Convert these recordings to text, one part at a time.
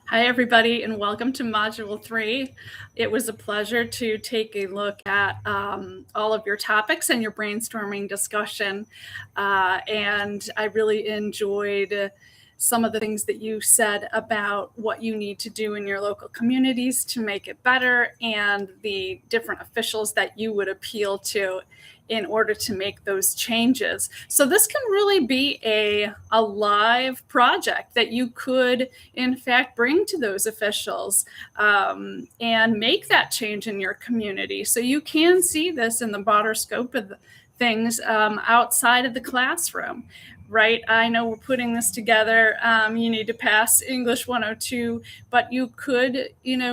Hi, everybody, and welcome to Module 3. It was a pleasure to take a look at all of your topics and your brainstorming discussion. And I really enjoyed some of the things that you said about what you need to do in your local communities to make it better and the different officials that you would appeal to in order to make those changes. So this can really be a live project that you could, in fact, bring to those officials and make that change in your community. So you can see this in the broader scope of things outside of the classroom. Right, I know we're putting this together. You need to pass English 102, but you could,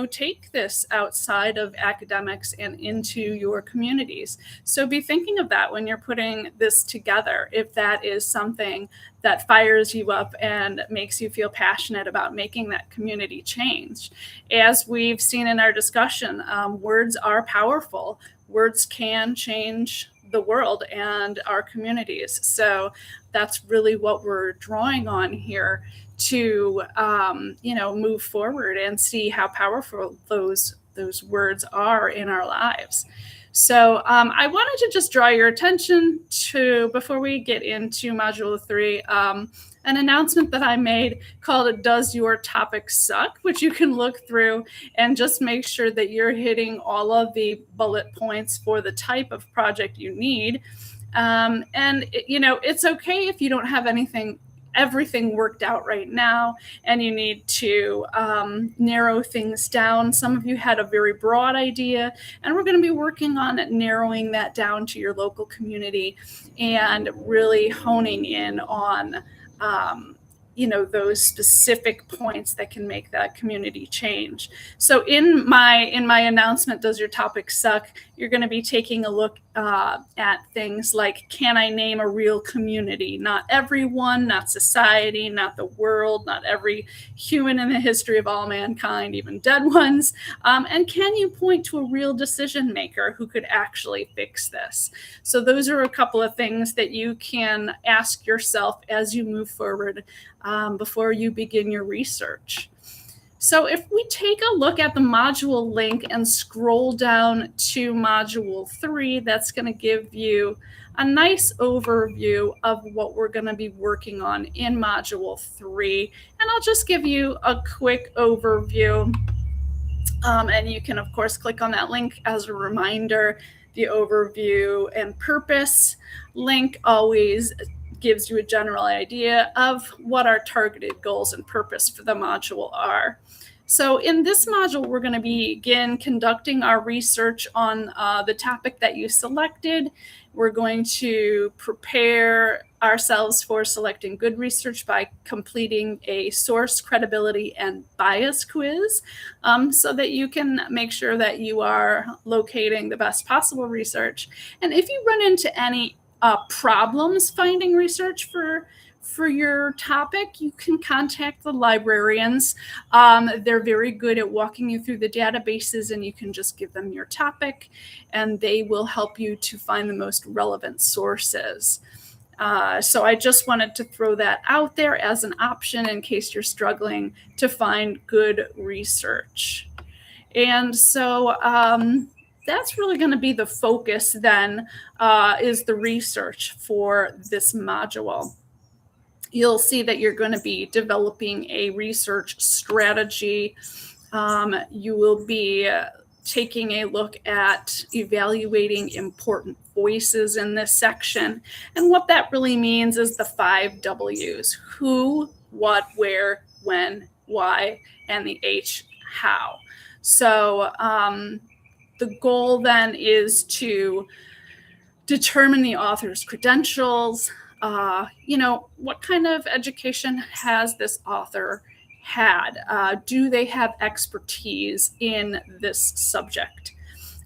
take this outside of academics and into your communities. So be thinking of that when you're putting this together, if that is something that fires you up and makes you feel passionate about making that community change. As we've seen in our discussion, words are powerful. Words can change the world and our communities. So that's really what we're drawing on here to, move forward and see how powerful those words are in our lives. So I wanted to just draw your attention to, before we get into Module 3, an announcement that I made called Does Your Topic Suck?, which you can look through and just make sure that you're hitting all of the bullet points for the type of project you need. It's okay if you don't have everything worked out right now and you need to narrow things down. Some of you had a very broad idea, and we're going to be working on narrowing that down to your local community and really honing in on those specific points that can make that community change. So in my announcement, Does Your Topic Suck?, you're going to be taking a look at things like, can I name a real community? Not everyone, not society, not the world, not every human in the history of all mankind, even dead ones. And can you point to a real decision maker who could actually fix this? So those are a couple of things that you can ask yourself as you move forward before you begin your research. So if we take a look at the module link and scroll down to Module 3, that's going to give you a nice overview of what we're going to be working on in Module 3. And I'll just give you a quick overview. And you can, of course, click on that link as a reminder. The overview and purpose link always gives you a general idea of what our targeted goals and purpose for the module are. So in this module, we're going to begin conducting our research on the topic that you selected. We're going to prepare ourselves for selecting good research by completing a source, credibility, and bias quiz so that you can make sure that you are locating the best possible research. And if you run into any problems finding research for your topic, you can contact the librarians. They're very good at walking you through the databases, and you can just give them your topic and they will help you to find the most relevant sources. So I just wanted to throw that out there as an option in case you're struggling to find good research. And so that's really going to be the focus then, is the research for this module. You'll see that you're going to be developing a research strategy. You will be taking a look at evaluating important voices in this section. And what that really means is the 5 W's: who, what, where, when, why, and the H, how. So the goal then is to determine the author's credentials. What kind of education has this author had? Do they have expertise in this subject?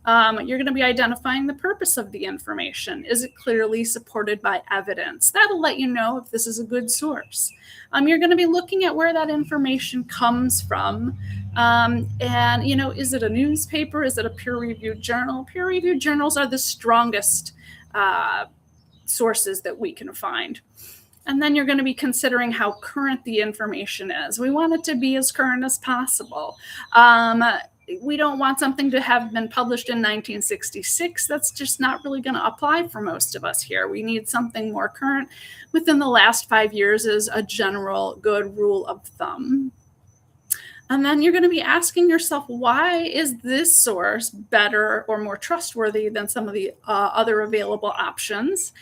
You're going to be identifying the purpose of the information. Is it clearly supported by evidence? That'll let you know if this is a good source. You're going to be looking at where that information comes from. Is it a newspaper? Is it a peer-reviewed journal? Peer-reviewed journals are the strongest sources that we can find. And then you're going to be considering how current the information is. We want it to be as current as possible. We don't want something to have been published in 1966. That's just not really going to apply for most of us here. We need something more current within the last 5 years as a general good rule of thumb. And then you're going to be asking yourself, why is this source better or more trustworthy than some of the other available options?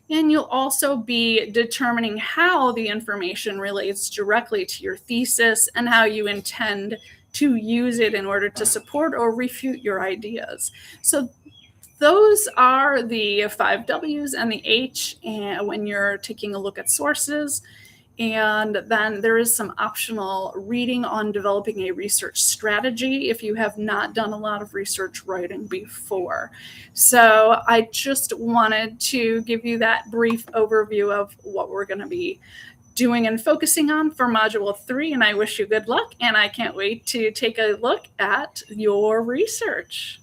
And you'll also be determining how the information relates directly to your thesis and how you intend to use it in order to support or refute your ideas. So those are the 5 W's and the H and when you're taking a look at sources. And then there is some optional reading on developing a research strategy if you have not done a lot of research writing before. So I just wanted to give you that brief overview of what we're going to be doing and focusing on for Module 3. And I wish you good luck. And I can't wait to take a look at your research.